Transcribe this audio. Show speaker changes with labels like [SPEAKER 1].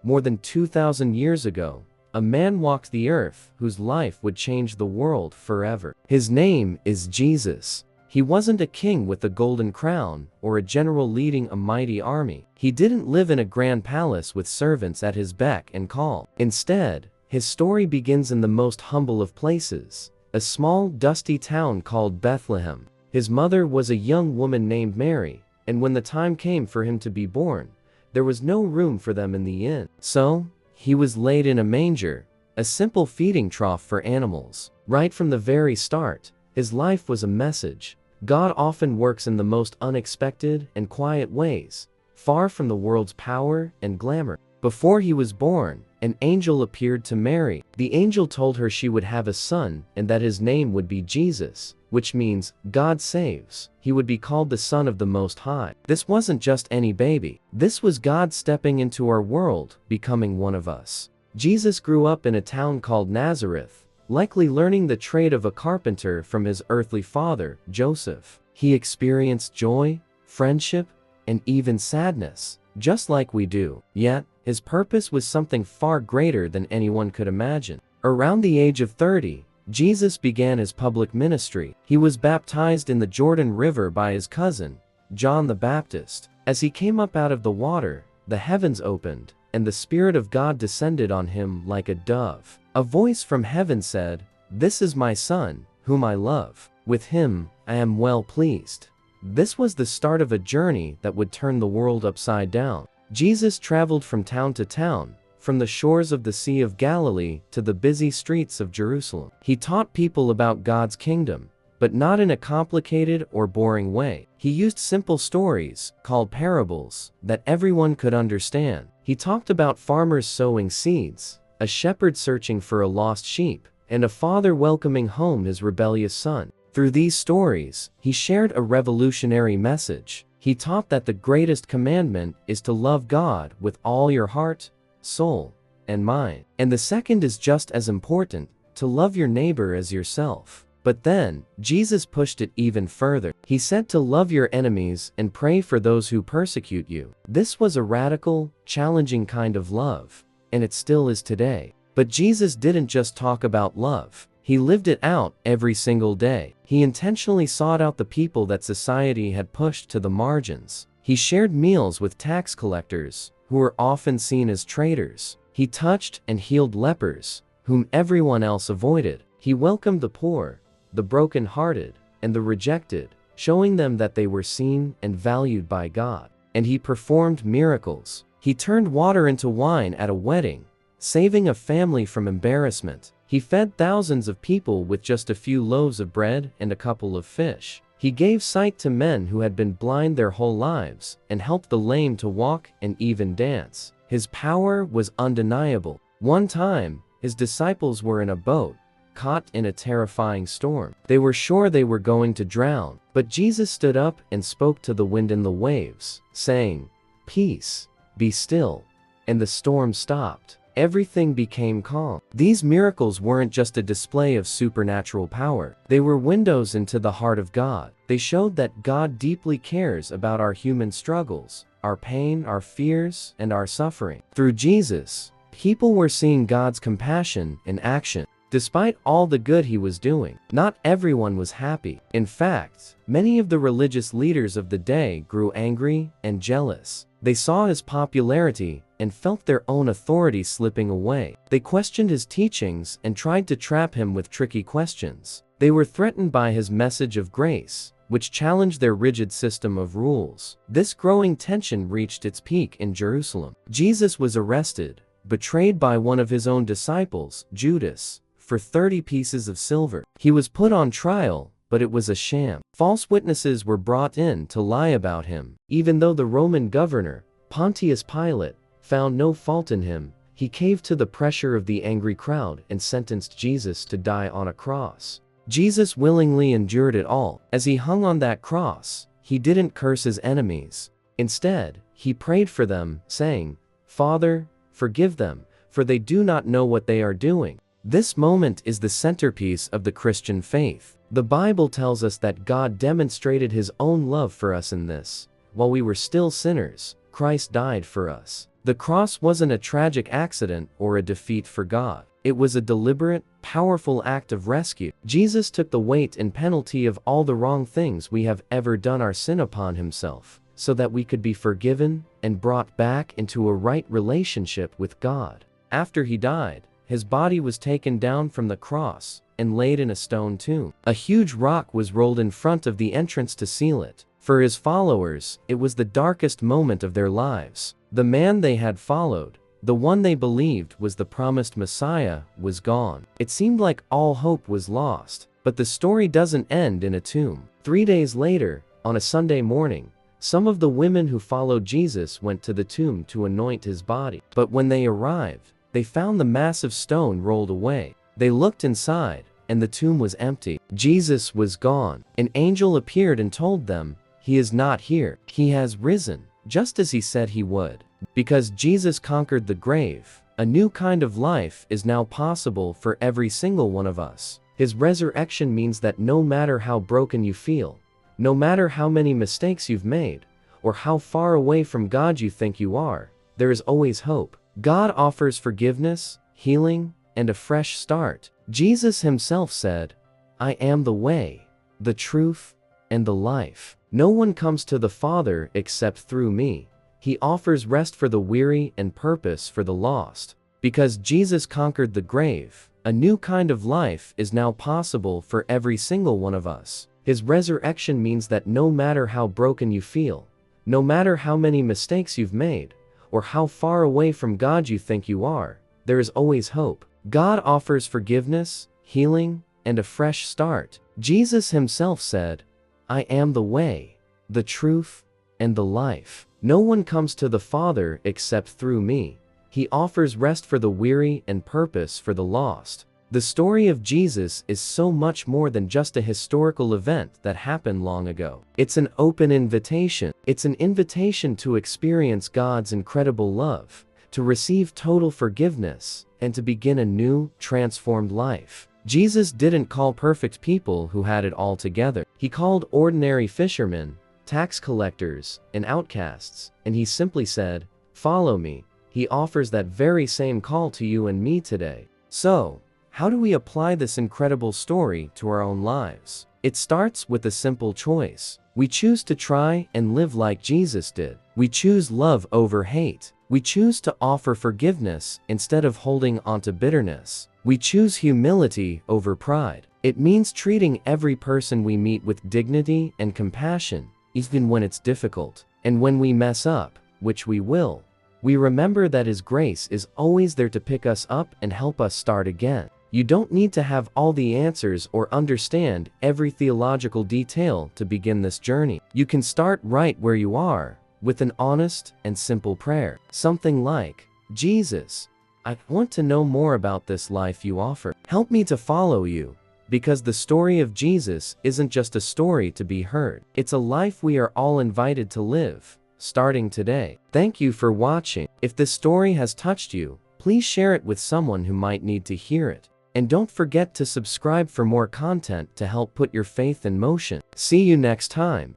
[SPEAKER 1] More than 2,000 years ago, a man walked the earth whose life would change the world forever. His name is Jesus. He wasn't a king with a golden crown or a general leading a mighty army. He didn't live in a grand palace with servants at his beck and call. Instead, his story begins in the most humble of places, a small, dusty town called Bethlehem. His mother was a young woman named Mary, and when the time came for him to be born, there was no room for them in the inn. So, he was laid in a manger, a simple feeding trough for animals. Right from the very start, his life was a message. God often works in the most unexpected and quiet ways, far from the world's power and glamour. Before he was born, an angel appeared to Mary. The angel told her she would have a son and that his name would be Jesus, which means God saves. He would be called the Son of the Most High. This wasn't just any baby. This was God stepping into our world, becoming one of us. Jesus grew up in a town called Nazareth, likely learning the trade of a carpenter from his earthly father, Joseph. He experienced joy, friendship, and even sadness, just like we do. Yet, his purpose was something far greater than anyone could imagine. Around the age of 30, Jesus began his public ministry. He was baptized in the Jordan River by his cousin, John the Baptist. As he came up out of the water, the heavens opened, and the Spirit of God descended on him like a dove. A voice from heaven said, "This is my Son, whom I love. With him, I am well pleased." This was the start of a journey that would turn the world upside down. Jesus traveled from town to town, from the shores of the Sea of Galilee to the busy streets of Jerusalem. He taught people about God's kingdom, but not in a complicated or boring way. He used simple stories, called parables, that everyone could understand. He talked about farmers sowing seeds, a shepherd searching for a lost sheep, and a father welcoming home his rebellious son. Through these stories, he shared a revolutionary message. He taught that the greatest commandment is to love God with all your heart, soul, and mind. And the second is just as important, to love your neighbor as yourself. But then, Jesus pushed it even further. He said to love your enemies and pray for those who persecute you. This was a radical, challenging kind of love, and it still is today. But Jesus didn't just talk about love. He lived it out every single day. He intentionally sought out the people that society had pushed to the margins. He shared meals with tax collectors, who were often seen as traitors. He touched and healed lepers, whom everyone else avoided. He welcomed the poor, the broken-hearted, and the rejected, showing them that they were seen and valued by God. And he performed miracles. He turned water into wine at a wedding, saving a family from embarrassment. He fed thousands of people with just a few loaves of bread and a couple of fish. He gave sight to men who had been blind their whole lives, and helped the lame to walk and even dance. His power was undeniable. One time, his disciples were in a boat, caught in a terrifying storm. They were sure they were going to drown, but Jesus stood up and spoke to the wind and the waves, saying, "Peace, be still." And the storm stopped. Everything became calm. These miracles weren't just a display of supernatural power. They were windows into the heart of God. They showed that God deeply cares about our human struggles, our pain, our fears, and our suffering. Through Jesus, people were seeing God's compassion in action. Despite all the good he was doing, not everyone was happy. In fact, many of the religious leaders of the day grew angry and jealous. They saw his popularity and felt their own authority slipping away. They questioned his teachings and tried to trap him with tricky questions. They were threatened by his message of grace, which challenged their rigid system of rules. This growing tension reached its peak in Jerusalem. Jesus was arrested, betrayed by one of his own disciples, Judas, for 30 pieces of silver. He was put on trial, but it was a sham. False witnesses were brought in to lie about him. Even though the Roman governor, Pontius Pilate, found no fault in him, he caved to the pressure of the angry crowd and sentenced Jesus to die on a cross. Jesus willingly endured it all. As he hung on that cross, he didn't curse his enemies. Instead, he prayed for them, saying, "Father, forgive them, for they do not know what they are doing." This moment is the centerpiece of the Christian faith. The Bible tells us that God demonstrated his own love for us in this: while we were still sinners, Christ died for us. The cross wasn't a tragic accident or a defeat for God. It was a deliberate, powerful act of rescue. Jesus took the weight and penalty of all the wrong things we have ever done our sin upon himself, so that we could be forgiven and brought back into a right relationship with God. After he died, his body was taken down from the cross and laid in a stone tomb. A huge rock was rolled in front of the entrance to seal it. For his followers, it was the darkest moment of their lives. The man they had followed, the one they believed was the promised Messiah, was gone. It seemed like all hope was lost. But the story doesn't end in a tomb. 3 days later, on a Sunday morning, some of the women who followed Jesus went to the tomb to anoint his body. But when they arrived, they found the massive stone rolled away. They looked inside, and the tomb was empty. Jesus was gone. An angel appeared and told them, "He is not here. He has risen, just as he said he would." Because Jesus conquered the grave, a new kind of life is now possible for every single one of us. His resurrection means that no matter how broken you feel, no matter how many mistakes you've made, or how far away from God you think you are, there is always hope. God offers forgiveness, healing, and a fresh start. Jesus himself said, "I am the way, the truth, and the life. No one comes to the Father except through me." He offers rest for the weary and purpose for the lost. Because Jesus conquered the grave, a new kind of life is now possible for every single one of us. His resurrection means that no matter how broken you feel, no matter how many mistakes you've made, or how far away from God you think you are, there is always hope. God offers forgiveness, healing, and a fresh start. Jesus himself said, "I am the way, the truth, and the life. No one comes to the Father except through me." He offers rest for the weary and purpose for the lost. The story of Jesus is so much more than just a historical event that happened long ago. It's an open invitation. It's an invitation to experience God's incredible love, to receive total forgiveness, and to begin a new, transformed life. Jesus didn't call perfect people who had it all together. He called ordinary fishermen, tax collectors, and outcasts, and he simply said, "Follow me." He offers that very same call to you and me today. So, how do we apply this incredible story to our own lives? It starts with a simple choice. We choose to try and live like Jesus did. We choose love over hate. We choose to offer forgiveness instead of holding onto bitterness. We choose humility over pride. It means treating every person we meet with dignity and compassion, even when it's difficult. And when we mess up, which we will, we remember that His grace is always there to pick us up and help us start again. You don't need to have all the answers or understand every theological detail to begin this journey. You can start right where you are, with an honest and simple prayer. Something like, "Jesus, I want to know more about this life you offer. Help me to follow you." Because the story of Jesus isn't just a story to be heard. It's a life we are all invited to live, starting today. Thank you for watching. If this story has touched you, please share it with someone who might need to hear it. And don't forget to subscribe for more content to help put your faith in motion. See you next time.